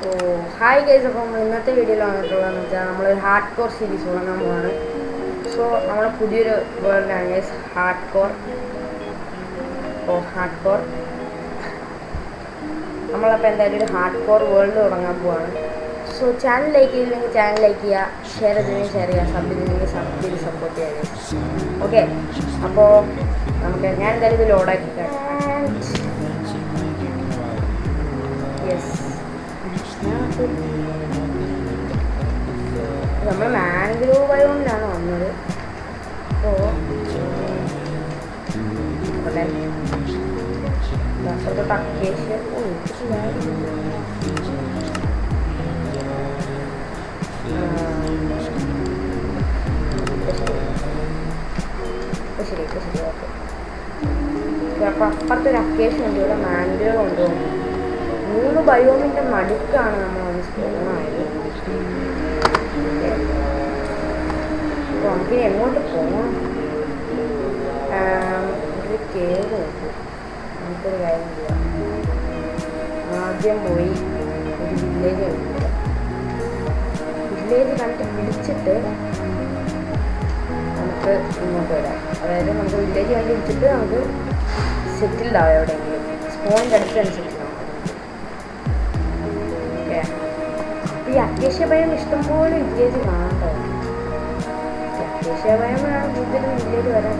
So hi guys, അപ്പോൾ നമ്മൾ ഇന്നത്തെ വീഡിയോയിൽ വന്നിട്ടുള്ളതെന്ന് വെച്ചാൽ നമ്മളൊരു ഹാർഡ് കോർ സീരീസ് തുടങ്ങാൻ പോവാണ്. സോ നമ്മളെ പുതിയൊരു വേൾഡാണ് ഗൈസ് ഹാർഡ് കോർ. നമ്മളപ്പോൾ എന്തായാലും ഒരു ഹാർഡ് കോർ വേൾഡ് തുടങ്ങാൻ പോവാണ്. സോ ചാനൽ ലൈക്ക് ചെയ്തില്ലെങ്കിൽ ചാനൽ ലൈക്ക് ചെയ്യുക, ഷെയർ ചെയ്തില്ലെങ്കിൽ ഷെയർ ചെയ്യുക, സബ് ചെയ്തില്ലെങ്കിൽ സബ് ചെയ്ത് സപ്പോർട്ട് ചെയ്യുക. ഓക്കെ, അപ്പോൾ ഞാൻ എന്തായാലും ഇത് ലോഡാക്കി യെസ്, നമ്മൾ മാംഗ്രോ ബയോണിലാണ് വന്നത്. അപ്പോൾ അക്കേഷ്യ ശരി ഓക്കെ. അപ്പോൾ അപ്പുറത്തൊരു അക്കേഷ്യ ഉണ്ട്, ഇവിടെ മാംഗ്രോ കൊണ്ടുപോകുന്നു. 3 ബയോമിൻ്റെ നടുക്കാണ് നമ്മൾ വന്ന് സ്പോണായത്. അപ്പോൾ നമുക്ക് എങ്ങോട്ട് പോകണം? ഒരു കേവ് ഉണ്ട്, നമുക്കൊരു കാര്യം ചെയ്യാം. ആദ്യം പോയി ഒരു വില്ലേജ് കണ്ടില്ല, വില്ലേജ് കണ്ടിട്ട് പിടിച്ചിട്ട് നമുക്ക് ഇങ്ങോട്ട് വരാം. അതായത് നമുക്ക് വില്ലേജ് കണ്ട് പിടിച്ചിട്ട് നമുക്ക് സെറ്റിൽഡ് ആവാം എവിടെയെങ്കിലും, സ്പോണിൻ്റെ അടുത്ത് തന്നെ സെറ്റിൽ ആവാം. ഈ അക്കേഷ്യ ഭയം ഇഷ്ടംപോലെ വില്ലേജ് കാണേണ്ടത്. അക്കേഷ്യ ഭയമാണ് കൂടുതലും വില്ലേജ് വരാൻ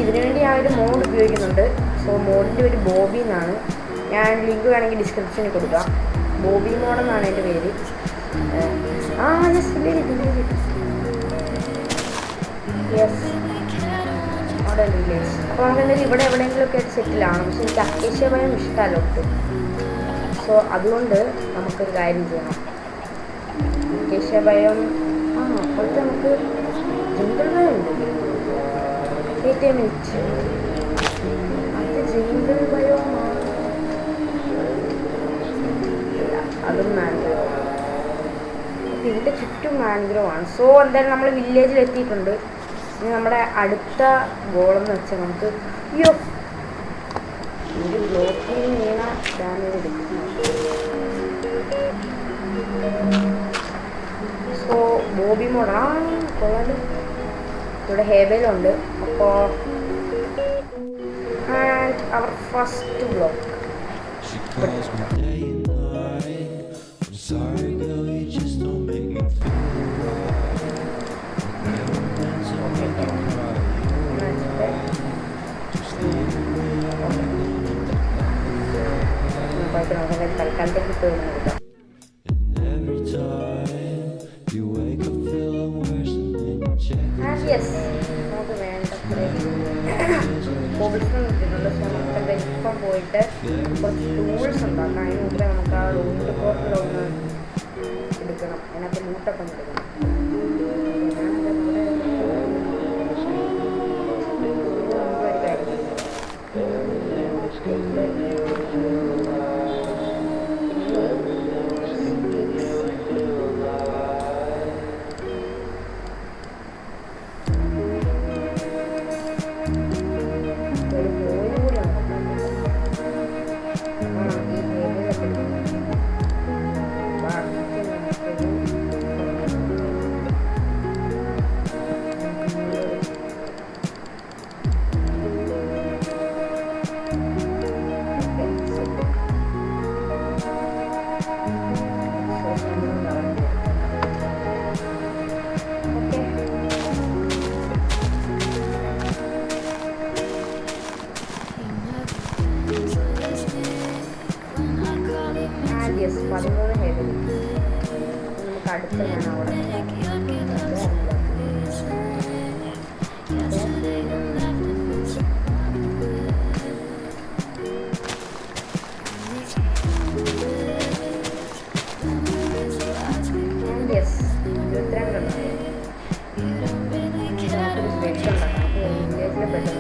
ഇതിനു വേണ്ടി ഞാൻ ഒരു മോഡ് ഉപയോഗിക്കുന്നുണ്ട്. സോ മോഡിൻ്റെ പേര് ബോബി എന്നാണ്. ഞാൻ ലിങ്ക് വേണമെങ്കിൽ ഡിസ്ക്രിപ്ഷനിൽ കൊടുക്കാം. ബോബി മോഡെന്നാണ് എൻ്റെ പേര്. Yes, model village. അപ്പോൾ നമുക്ക് എന്തായാലും ഇവിടെ എവിടെയെങ്കിലുമൊക്കെ സെറ്റിലാണ്. പക്ഷെ എനിക്ക് അക്കേഷ്യ ഭയം ഇഷ്ടമല്ല ഒട്ടും. സോ അതുകൊണ്ട് നമുക്കൊരു കാര്യം ചെയ്യണം. അക്കേഷ്യ ഭയം അപ്പോഴത്തെ നമുക്ക് ജംഗിൾ ഭയം ഉണ്ട്. മിനിറ്റ് ജംഗിൾ ഭയമാണ്, അതും മാൻഗ്രോ. അപ്പം ഇതിൻ്റെ ചുറ്റും മാൻഗ്രോ ആണ്. സോ എന്തായാലും നമ്മൾ വില്ലേജിൽ എത്തിയിട്ടുണ്ട്. ഇനി നമ്മുടെ അടുത്ത ഗോളെന്ന് വെച്ചാൽ നമുക്ക് ഒരു ബ്ലോക്കിൽ വീണ ഡാമേജ് എടുക്കും. സോ ബോബി മോഡാ കൊള്ളാലും ഇവിടെ ഹേബലുണ്ട്. അപ്പോൾ ആൻഡ് അവർ ഫസ്റ്റ് ബ്ലോക്ക് തൽക്കാലത്തേക്ക് തീർന്നു. യെസ്, നമുക്ക് വേണ്ടത്ര കോവിഡ് കിട്ടിയിട്ടുണ്ട്. സോ നമുക്ക് ഇപ്പം പോയിട്ട് കുറച്ച് ടൂൾസ് ഉണ്ടാക്കാം. അതിന് മുമ്പേ നമുക്ക് ആ റൂട്ട് കോർട്ടിലൊന്ന് എടുക്കണം. അതിനകത്ത് ലൂട്ടൊക്കെ ഒന്ന് എടുക്കണം. Yes, 13 heavy. നമുക്ക് അടുത്ത് ഞാൻ അവിടെ യെസ് 22 ബെഡ് ഉണ്ടാക്കാം. വില്ലേജിലെ ബെഡ്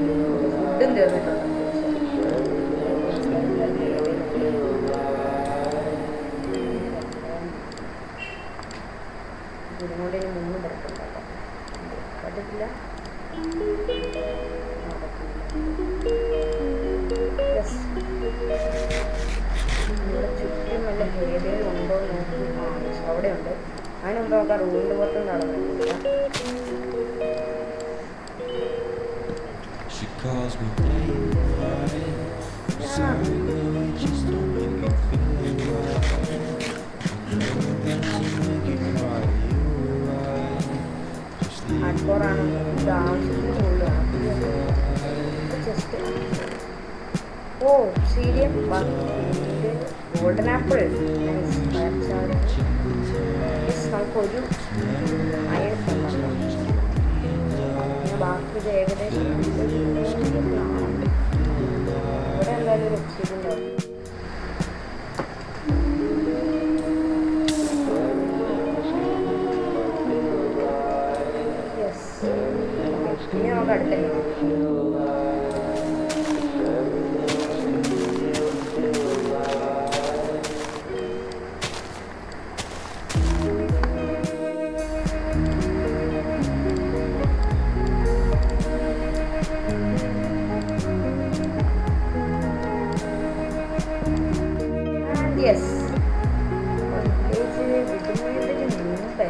ഫുഡും തീർന്നിട്ടുണ്ട്. ഇതിനോട് ഇനി 3 കിടക്കുന്നുണ്ടോ പറ്റത്തില്ല. ഇവിടെ ചുറ്റും വല്ല ഏരിയയിൽ ഉണ്ടോ നോക്കി. അവിടെ ഉണ്ട്. അതിന് മുമ്പ് നമുക്ക് ആ റൂമിൻ്റെ പുറത്ത് നടന്നിട്ടില്ല. ഹാർഡ്കോറാണ് ഇത് ആവശ്യത്തിന് കൂടുതലാണ്. ജസ്റ്റ് ഓ സീരിയൽ ഗോൾഡൻ ആപ്പിൾ നമുക്കൊരു അയൺ ബാക്കി ഇത് ഏകദേശം ഇവിടെ എന്തായാലും ഒരു ഒക്സിജൻ ഉണ്ടാവും. ഇനി നമുക്ക് അടുത്തല്ലേ യെസ് വിടുന്നതിന് മുമ്പേ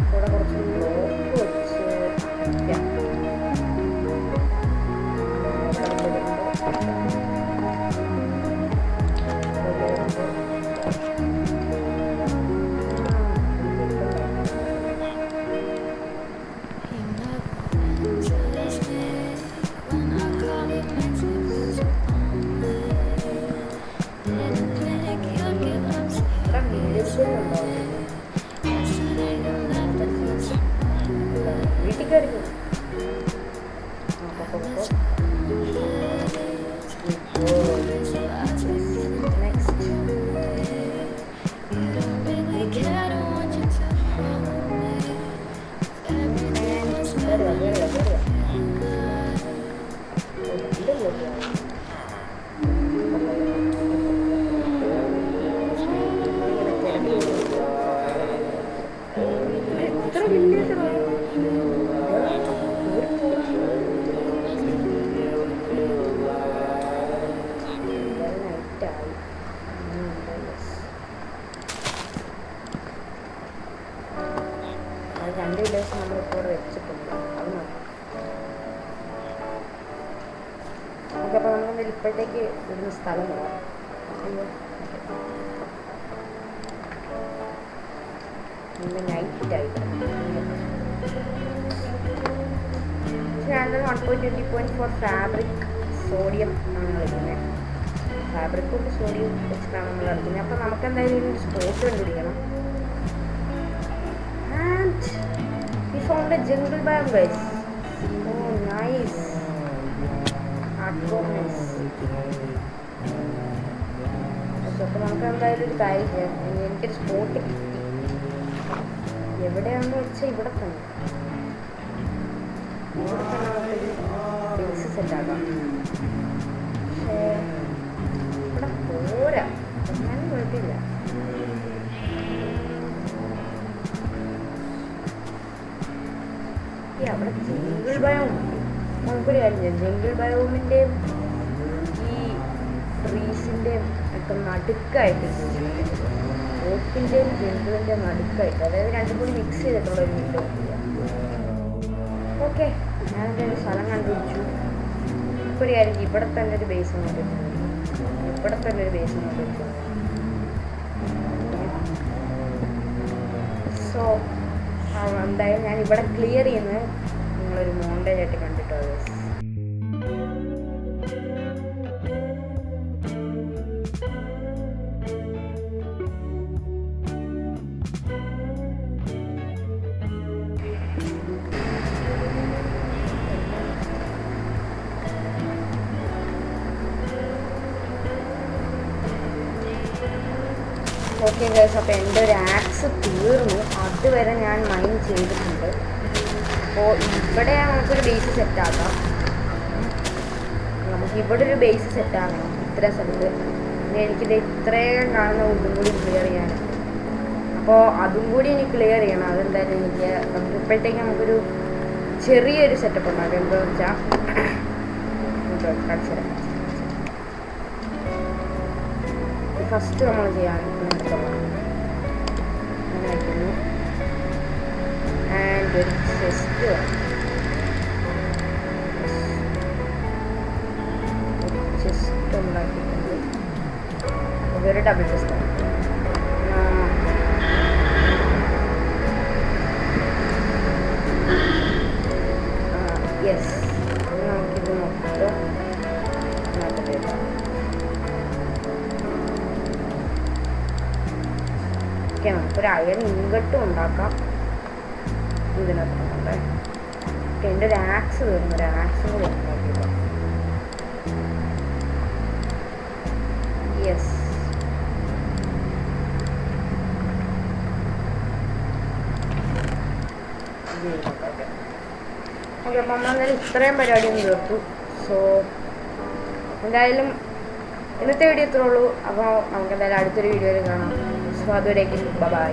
ഇവിടെ കുറച്ച് ബ്ലോക്ക് വെച്ച് വീട്ടിൽ കയറി രണ്ട് വില്ലേജ് നമ്മളിപ്പോൾ വെച്ചിട്ടുണ്ട്. അത് നോക്കാം. ഓക്കെ, അപ്പോൾ നമുക്ക് ഇപ്പോഴത്തേക്ക് ഇവിടുന്ന് സ്ഥലം പോകാം. നൈറ്റായി ചാനൽ 1.20.4 ഫാബ്രിക് സോഡിയം ആണ് കളിക്കുന്നത്. ഫാബ്രിക് കൊണ്ട് സോഡിയം വെച്ചിട്ടാണ് നമ്മൾ കളിക്കുന്നത്. അപ്പോൾ നമുക്ക് എന്തായാലും ഒരു സ്പോട്ട് കണ്ടുപിടിക്കണം. We found a jungle biome, guys. Oh, nice. Hardcore-ness. അപ്പോൾ നമുക്ക് എന്തായാലും ഒരു കാര്യം ചെയ്യാം. എനിക്കൊരു സ്പോട്ട് കിട്ടി. എവിടെയാണെന്ന് വെച്ചാൽ ഇവിടെ തന്നെ നമുക്കൊരു ബേസ് സെറ്റാക്കാം. പക്ഷേ ഇവിടെ പോരാ, ഞാൻ കുഴപ്പമില്ല. അവിടെ ജംഗിൾ ബയോം നമുക്കൊരു കാര്യം ചെയ്യാം. ജംഗിൾ ബയോമിൻ്റെയും ഈ ട്രീസിൻ്റെയും ഒക്കെ നടുക്കായിട്ട് ഓക്കിൻ്റെയും ജംഗിളിൻ്റെ നടുക്കായിട്ട്, അതായത് രണ്ടും കൂടി മിക്സ് ചെയ്തിട്ടുള്ള ഒരു വീഡിയോ ചെയ്യാം. ഓക്കെ, ഞാനെൻ്റെ ഒരു സ്ഥലം കണ്ടുപിടിച്ചു. ഇപ്പോൾ ഒരു കാര്യം, ഇവിടെ തന്നെ ഒരു ബേസ് കണ്ടുപിടിച്ചു. ഇവിടെ തന്നെ ഒരു ബേസ് കണ്ടുപിടിച്ചു. സോ എന്തായാലും ഞാൻ ഇവിടെ ക്ലിയർ ചെയ്യുന്നത് നിങ്ങളൊരു മോണ്ടേജ് ആയിട്ട് കണ്ടിട്ടോ. ഓക്കെ ഗൈസ്, അപ്പോൾ എൻ്റെ ഒരു ആക്സ് തീർന്നു. അതുവരെ ഞാൻ മൈൻ ചെയ്തിട്ടുണ്ട്. അപ്പോൾ ഇവിടെ നമുക്കൊരു ബേസ് സെറ്റാക്കാം. നമുക്ക് ഇവിടെ ഒരു ബേസ് സെറ്റാകണം ഇത്ര സ്ഥലത്ത്. പിന്നെ എനിക്കിത് ഇത്രയും കാണുന്ന ഒന്നും കൂടി ക്ലിയർ ചെയ്യാനുണ്ട്. അപ്പോൾ അതും കൂടി ഇനി ക്ലിയർ ചെയ്യണം. അതെന്തായാലും നമുക്ക് ഇപ്പോഴത്തേക്ക് നമുക്കൊരു ചെറിയൊരു സെറ്റപ്പ് ഉണ്ടാക്കാം. എന്താണെന്ന് വെച്ചാൽ കാണിച്ചുതരാം. ഫസ്റ്റ് നമ്മൾ ചെയ്യാൻ അങ്ങനെ വയ്ക്കുന്നു. ആൻഡ് ഒരു ചെസ്റ്റ് ഉണ്ടാക്കിയിട്ടുണ്ട്. ഇതൊരു ഡബിൾ ചെസ്റ്റ് ആണ്. യെസ്, നമുക്കിത് മൊത്തം ഓക്കെ. നമുക്കൊരു അയൺ ഇൻഗട്ടും ഉണ്ടാക്കാം ഇതിനകത്തുണ്ട്. എൻ്റെ ഒരു ആക്സ് തീർന്നു. ഒരു ആക്സും കൂടി ഉണ്ടാക്കിയത്. Yes, okay. അപ്പം നമ്മളെന്തായാലും ഇത്രയും പരിപാടിയൊന്നും തീർത്തു. സോ എന്തായാലും ഇന്നത്തെ വീഡിയോ ഇത്രേ ഉള്ളൂ. അപ്പോൾ നമുക്ക് എന്തായാലും അടുത്തൊരു വീഡിയോയിൽ കാണാം. സോ അതുവരേക്കും ബൈ.